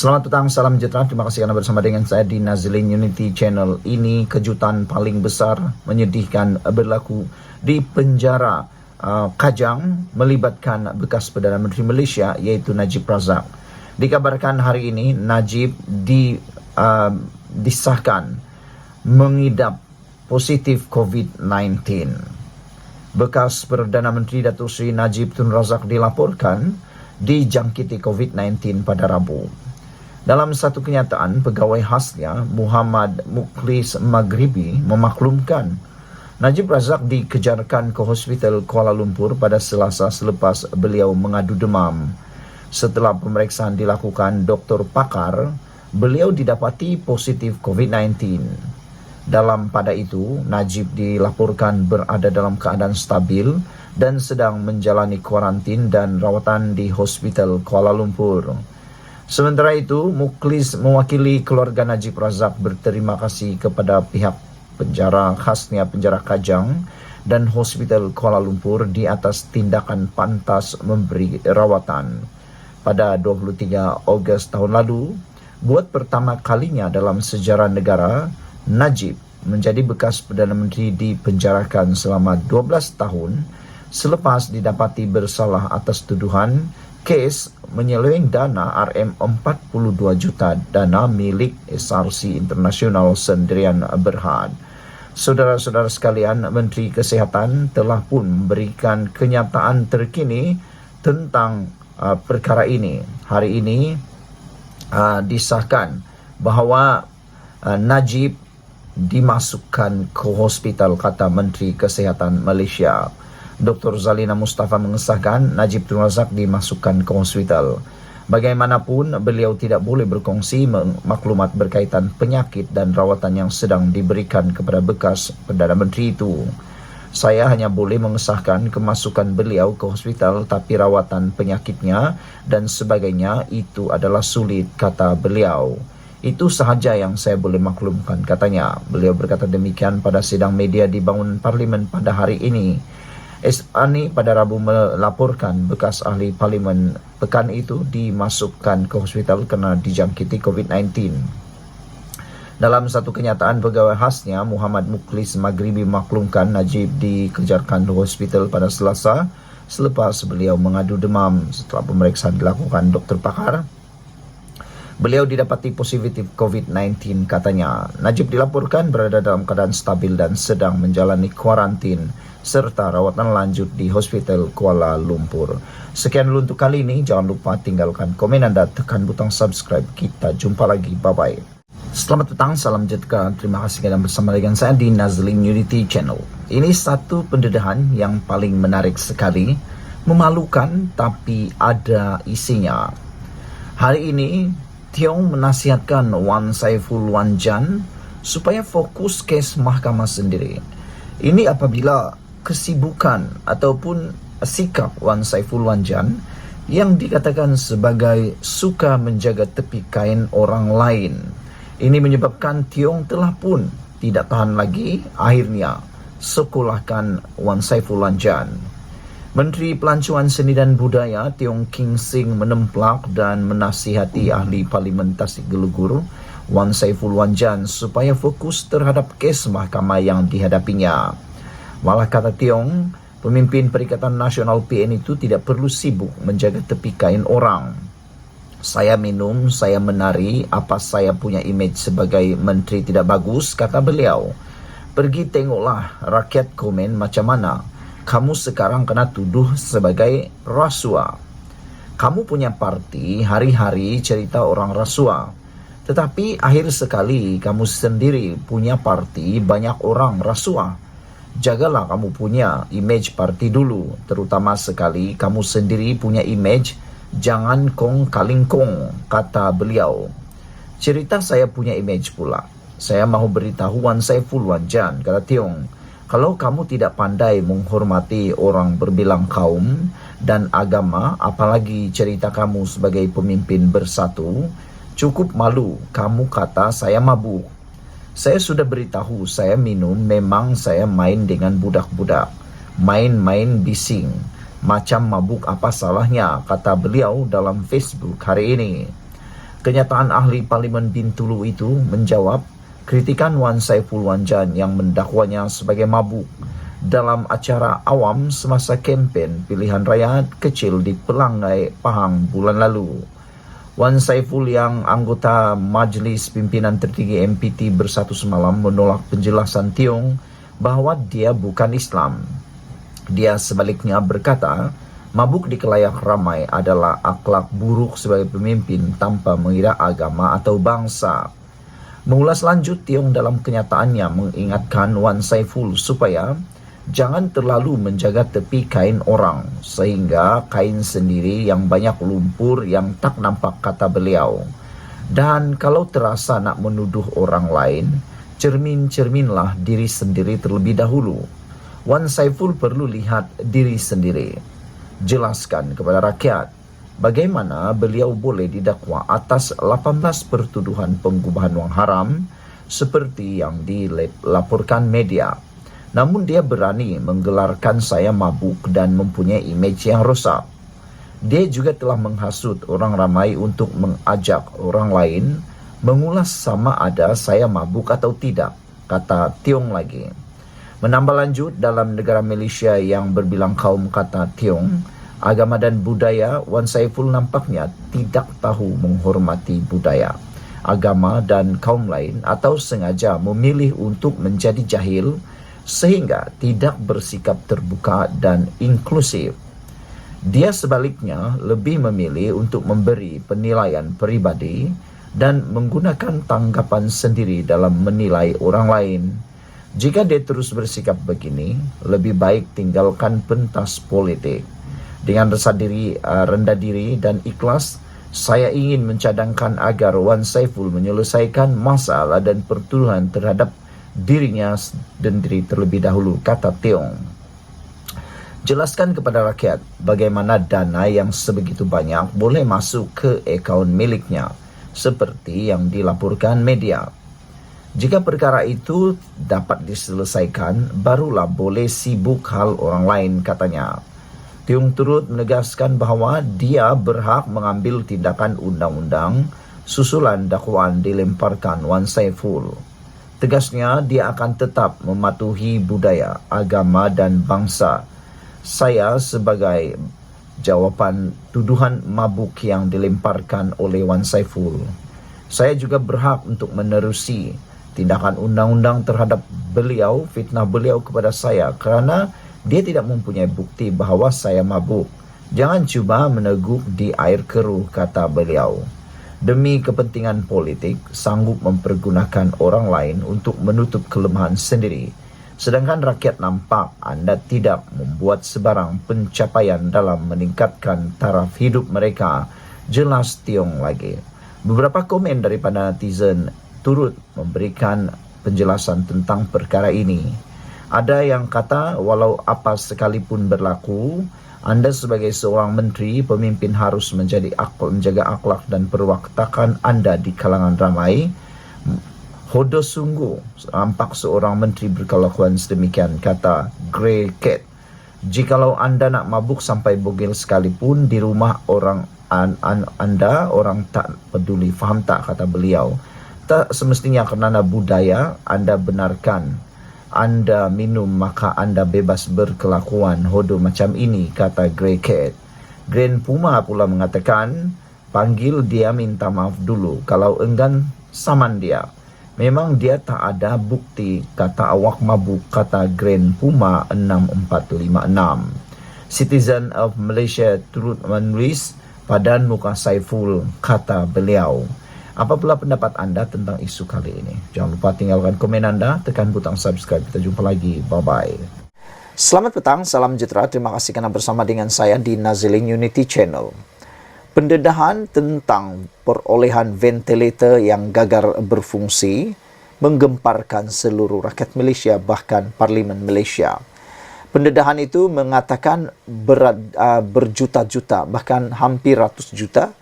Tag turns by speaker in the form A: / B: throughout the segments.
A: Selamat petang, salam sejahtera. Terima kasih karena bersama dengan saya di Nazlin Unity Channel. Ini kejutan paling besar menyedihkan berlaku di penjara Kajang melibatkan bekas Perdana Menteri Malaysia iaitu Najib Razak. Dikabarkan hari ini Najib disahkan mengidap positif COVID-19. Bekas Perdana Menteri Datuk Seri Najib Tun Razak dilaporkan dijangkiti COVID-19 pada Rabu. Dalam satu kenyataan, pegawai khasnya Muhammad Mukhlis Maghribi memaklumkan Najib Razak dikejarkan ke Hospital Kuala Lumpur pada Selasa selepas beliau mengadu demam. Setelah pemeriksaan dilakukan doktor pakar, beliau didapati positif COVID-19. Pada itu, Najib dilaporkan berada dalam keadaan stabil dan sedang menjalani kuarantin dan rawatan di Hospital Kuala Lumpur. Sementara itu, Mukhlis mewakili keluarga Najib Razak berterima kasih kepada pihak penjara khasnya penjara Kajang dan Hospital Kuala Lumpur di atas tindakan pantas memberi rawatan. Pada 23 Ogos tahun lalu, buat pertama kalinya dalam sejarah negara, Najib menjadi bekas Perdana Menteri dipenjarakan selama 12 tahun selepas didapati bersalah atas tuduhan kes menyeleweng dana RM42 juta dana milik SRC International Sendirian Berhad. Saudara-saudara sekalian, Menteri Kesihatan telah pun memberikan kenyataan terkini tentang perkara ini. Hari ini disahkan bahawa Najib dimasukkan ke hospital, kata Menteri Kesihatan Malaysia. Dr. Zalina Mustafa mengesahkan Najib Tun Razak dimasukkan ke hospital. Bagaimanapun, beliau tidak boleh berkongsi maklumat berkaitan penyakit dan rawatan yang sedang diberikan kepada bekas Perdana Menteri itu. Saya hanya boleh mengesahkan kemasukan beliau ke hospital, tapi rawatan penyakitnya dan sebagainya itu adalah sulit, kata beliau. Itu sahaja yang saya boleh maklumkan, katanya. Beliau berkata demikian pada sidang media di Bangunan Parlimen pada hari ini. SANI pada Rabu melaporkan bekas ahli parlimen pekan itu dimasukkan ke hospital kerana dijangkiti COVID-19. Dalam satu kenyataan, pegawai khasnya Muhammad Mukhlis Maghribi memaklumkan Najib dikejarkan ke hospital pada Selasa selepas beliau mengadu demam. Setelah pemeriksaan dilakukan doktor pakar, beliau didapati positif COVID-19, katanya. Najib dilaporkan berada dalam keadaan stabil dan sedang menjalani kuarantin serta rawatan lanjut di Hospital Kuala Lumpur. Sekian dulu untuk kali ini. Jangan lupa tinggalkan komen anda, tekan butang subscribe. Kita jumpa lagi. Bye-bye. Selamat petang, salam sejahtera. Terima kasih kerana bersama dengan saya di Nazlin Unity Channel. Ini satu pendedahan yang paling menarik sekali. Memalukan tapi ada isinya. Hari ini, Tiong menasihatkan Wan Saiful Wan Jan supaya fokus kes mahkamah sendiri. Ini apabila kesibukan ataupun sikap Wan Saiful Wan Jan yang dikatakan sebagai suka menjaga tepi kain orang lain. Ini menyebabkan Tiong telah pun tidak tahan lagi, akhirnya sekolahkan Wan Saiful Wan Jan. Menteri Pelancongan Seni dan Budaya Tiong King Sing menemplak dan menasihati ahli Parlimen Tasik Gelugur Wan Saiful Wan Jan supaya fokus terhadap kes mahkamah yang dihadapinya. Malah kata Tiong, pemimpin Perikatan Nasional PN itu tidak perlu sibuk menjaga tepi kain orang. Saya minum, saya menari, apa saya punya imej sebagai menteri tidak bagus, kata beliau. Pergi tengoklah rakyat komen macam mana. Kamu sekarang kena tuduh sebagai rasuah. Kamu punya parti, hari-hari cerita orang rasuah. Tetapi akhir sekali kamu sendiri punya parti, banyak orang rasuah. Jagalah kamu punya imej parti dulu. Terutama sekali kamu sendiri punya imej, jangan kong kaling kong, kata beliau. Cerita saya punya imej pula. Saya mahu beritahu Wan Saiful Wan Jan, kata Tiong. Kalau kamu tidak pandai menghormati orang berbilang kaum dan agama, apalagi cerita kamu sebagai pemimpin bersatu, cukup malu kamu kata saya mabuk. Saya sudah beritahu saya minum, memang saya main dengan budak-budak. Main-main bising. Macam mabuk apa salahnya, kata beliau dalam Facebook hari ini. Kenyataan ahli Parlimen Bintulu itu menjawab kritikan Wan Saiful Wanjan yang mendakwanya sebagai mabuk dalam acara awam semasa kempen pilihan raya kecil di Pelangai, Pahang bulan lalu. Wan Saiful yang anggota Majlis Pimpinan Tertinggi MPT Bersatu Semalam menolak penjelasan Tiong bahawa dia bukan Islam. Dia sebaliknya berkata, mabuk di kelayak ramai adalah akhlak buruk sebagai pemimpin tanpa mengira agama atau bangsa. Mengulas lanjut, Tiong dalam kenyataannya mengingatkan Wan Saiful supaya jangan terlalu menjaga tepi kain orang sehingga kain sendiri yang banyak lumpur yang tak nampak, kata beliau. Dan kalau terasa nak menuduh orang lain, cerminlah diri sendiri terlebih dahulu. Wan Saiful perlu lihat diri sendiri. Jelaskan kepada rakyat bagaimana beliau boleh didakwa atas 18 pertuduhan pengubahan wang haram seperti yang dilaporkan media. Namun dia berani menggelarkan saya mabuk dan mempunyai imej yang rosak. Dia juga telah menghasut orang ramai untuk mengajak orang lain mengulas sama ada saya mabuk atau tidak, kata Tiong lagi. Menambah lanjut, dalam negara Malaysia yang berbilang kaum, kata Tiong, agama dan budaya, Wan Saiful nampaknya tidak tahu menghormati budaya, agama dan kaum lain atau sengaja memilih untuk menjadi jahil sehingga tidak bersikap terbuka dan inklusif. Dia sebaliknya lebih memilih untuk memberi penilaian peribadi dan menggunakan tanggapan sendiri dalam menilai orang lain. Jika dia terus bersikap begini, lebih baik tinggalkan pentas politik. Dengan rendah diri dan ikhlas, saya ingin mencadangkan agar Wan Saiful menyelesaikan masalah dan pertuduhan terhadap dirinya sendiri terlebih dahulu, kata Tiong. Jelaskan kepada rakyat bagaimana dana yang sebegitu banyak boleh masuk ke akaun miliknya, seperti yang dilaporkan media. Jika perkara itu dapat diselesaikan, barulah boleh sibuk hal orang lain, katanya. Tiong turut menegaskan bahawa dia berhak mengambil tindakan undang-undang susulan dakwaan dilemparkan Wan Saiful. Tegasnya, dia akan tetap mematuhi budaya, agama dan bangsa saya sebagai jawapan tuduhan mabuk yang dilemparkan oleh Wan Saiful. Saya juga berhak untuk menerusi tindakan undang-undang terhadap beliau, fitnah beliau kepada saya kerana dia tidak mempunyai bukti bahawa saya mabuk. Jangan cuba meneguk di air keruh, kata beliau. Demi kepentingan politik, sanggup mempergunakan orang lain untuk menutup kelemahan sendiri. Sedangkan rakyat nampak anda tidak membuat sebarang pencapaian dalam meningkatkan taraf hidup mereka, jelas Tiong lagi. Beberapa komen daripada netizen turut memberikan penjelasan tentang perkara ini. Ada yang kata, walau apa sekalipun berlaku, anda sebagai seorang menteri, pemimpin harus menjaga akhlak dan perwatakan anda di kalangan ramai. Hodoh sungguh nampak seorang menteri berkelakuan sedemikian, kata Grey Cat. Jikalau anda nak mabuk sampai bogel sekalipun di rumah anda, orang tak peduli, faham tak, kata beliau. Tak semestinya kerana budaya anda benarkan anda minum maka anda bebas berkelakuan hodoh macam ini, kata Grey Cat. Grand Puma pula mengatakan, panggil dia minta maaf dulu, kalau enggan saman dia. Memang dia tak ada bukti, kata awak mabuk, kata Grand Puma 6456. Citizen of Malaysia turut menulis, padan muka Saiful, kata beliau. Apa pula pendapat anda tentang isu kali ini? Jangan lupa tinggalkan komen anda, tekan butang subscribe. Kita jumpa lagi. Bye-bye. Selamat petang, salam sejahtera. Terima kasih kerana bersama dengan saya di Naziling Unity Channel. Pendedahan tentang perolehan ventilator yang gagal berfungsi menggemparkan seluruh rakyat Malaysia, bahkan Parlimen Malaysia. Pendedahan itu mengatakan berjuta-juta, bahkan hampir ratus juta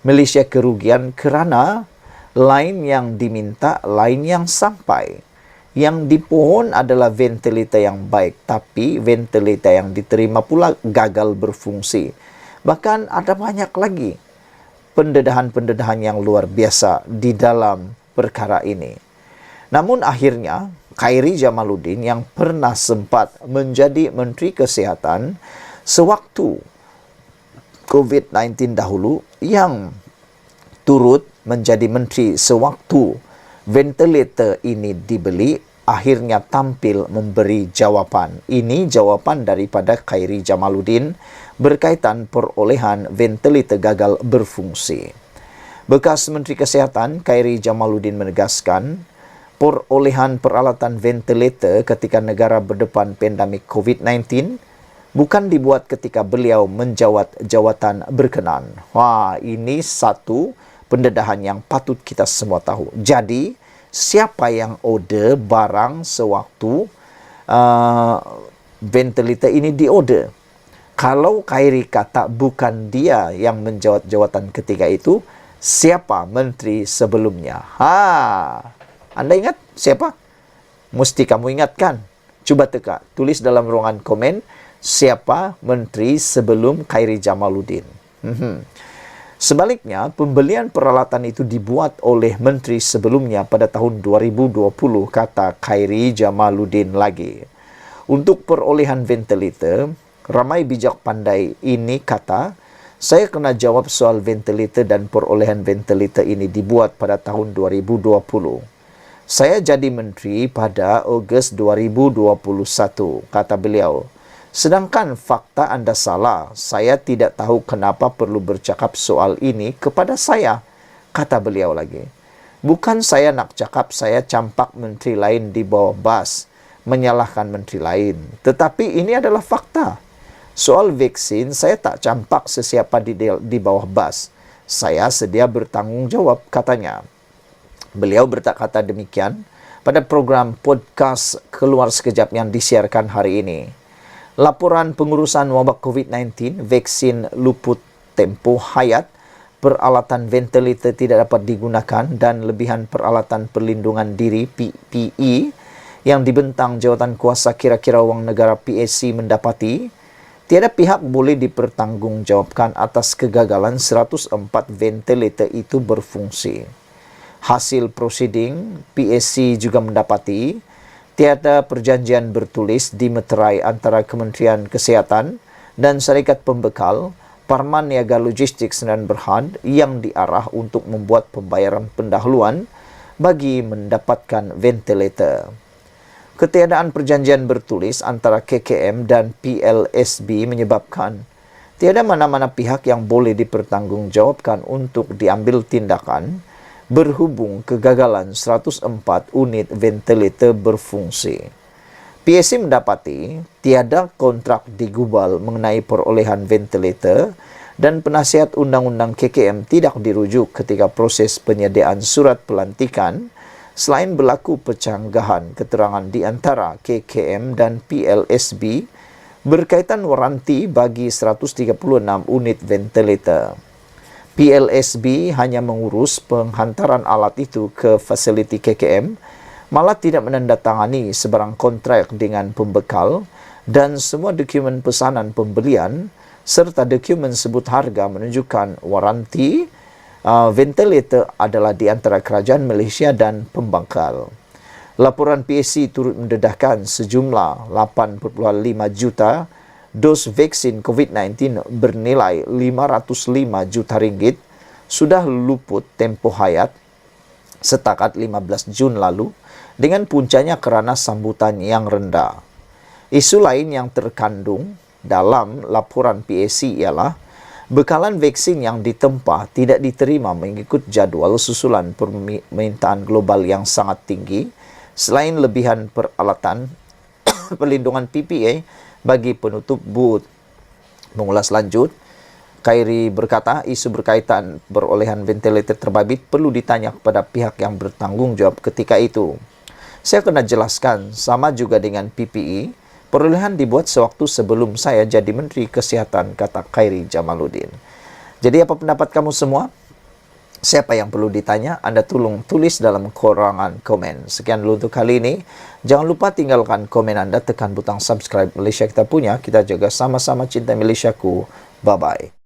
A: Malaysia kerugian kerana lain yang diminta, lain yang sampai. Yang dipohon adalah ventilator yang baik, tapi ventilator yang diterima pula gagal berfungsi. Bahkan ada banyak lagi pendedahan-pendedahan yang luar biasa di dalam perkara ini. Namun akhirnya Khairi Jamaluddin yang pernah sempat menjadi Menteri Kesehatan sewaktu COVID-19 dahulu, yang turut menjadi menteri sewaktu ventilator ini dibeli, akhirnya tampil memberi jawapan. Ini jawapan daripada Khairi Jamaluddin berkaitan perolehan ventilator gagal berfungsi. Bekas Menteri Kesehatan Khairi Jamaluddin menegaskan, perolehan peralatan ventilator ketika negara berdepan pandemik COVID-19 bukan dibuat ketika beliau menjawat jawatan berkenan. Wah, ini satu pendedahan yang patut kita semua tahu. Jadi, siapa yang order barang sewaktu ventilator ini diorder? Kalau Khairi kata bukan dia yang menjawat jawatan ketika itu, siapa menteri sebelumnya? Anda ingat siapa? Mesti kamu ingatkan. Coba teka, tulis dalam ruangan komen, siapa menteri sebelum Khairi Jamaluddin. Sebaliknya, pembelian peralatan itu dibuat oleh menteri sebelumnya pada tahun 2020, kata Khairi Jamaluddin lagi. Untuk perolehan ventilator, ramai bijak pandai ini kata, saya kena jawab soal ventilator dan perolehan ventilator ini dibuat pada tahun 2020. Saya jadi menteri pada Ogos 2021, kata beliau. Sedangkan fakta Anda salah, saya tidak tahu kenapa perlu bercakap soal ini kepada saya, kata beliau lagi. Bukan saya nak cakap saya campak menteri lain di bawah bas, menyalahkan menteri lain. Tetapi ini adalah fakta. Soal vaksin, saya tak campak sesiapa di bawah bas. Saya sedia bertanggung jawab, katanya. Beliau berkata demikian pada program podcast Keluar Sekejap yang disiarkan hari ini. Laporan pengurusan wabak COVID-19, vaksin luput tempoh hayat, peralatan ventilator tidak dapat digunakan, dan lebihan peralatan perlindungan diri PPE yang dibentang jawatan kuasa kira-kira wang negara PAC mendapati, tiada pihak boleh dipertanggungjawabkan atas kegagalan 104 ventilator itu berfungsi. Hasil prosiding, PAC juga mendapati tiada perjanjian bertulis dimeterai antara Kementerian Kesihatan dan Syarikat Pembekal Parman Niaga Logistik Sdn Berhad yang diarah untuk membuat pembayaran pendahuluan bagi mendapatkan ventilator. Ketiadaan perjanjian bertulis antara KKM dan PLSB menyebabkan tiada mana-mana pihak yang boleh dipertanggungjawabkan untuk diambil tindakan berhubung kegagalan 104 unit ventilator berfungsi. PAC mendapati tiada kontrak digubal mengenai perolehan ventilator dan penasihat undang-undang KKM tidak dirujuk ketika proses penyediaan surat pelantikan selain berlaku pecanggahan keterangan di antara KKM dan PLSB berkaitan waranti bagi 136 unit ventilator. PLSB hanya mengurus penghantaran alat itu ke fasiliti KKM, malah tidak menandatangani sebarang kontrak dengan pembekal dan semua dokumen pesanan pembelian serta dokumen sebut harga menunjukkan waranti ventilator adalah di antara kerajaan Malaysia dan pembangkal. Laporan PAC turut mendedahkan sejumlah 8.5 juta dos vaksin COVID-19 bernilai 505 juta ringgit sudah luput tempoh hayat setakat 15 Jun lalu dengan puncanya kerana sambutan yang rendah. Isu lain yang terkandung dalam laporan PAC ialah bekalan vaksin yang ditempah tidak diterima mengikut jadual susulan permintaan global yang sangat tinggi selain lebihan peralatan perlindungan PPE bagi penutup booth. Mengulas lanjut, Khairi berkata isu berkaitan perolehan ventilator terbabit perlu ditanya kepada pihak yang bertanggung jawab ketika itu. Saya kena jelaskan, sama juga dengan PPE, perolehan dibuat sewaktu sebelum saya jadi Menteri Kesihatan, kata Khairi Jamaluddin. Jadi apa pendapat kamu semua? Siapa yang perlu ditanya? Anda tolong tulis dalam korangan komen. Sekian dulu untuk kali ini. Jangan lupa tinggalkan komen Anda, tekan butang subscribe Malaysia Kita Punya. Kita jaga sama-sama cinta Malaysiaku. Bye-bye.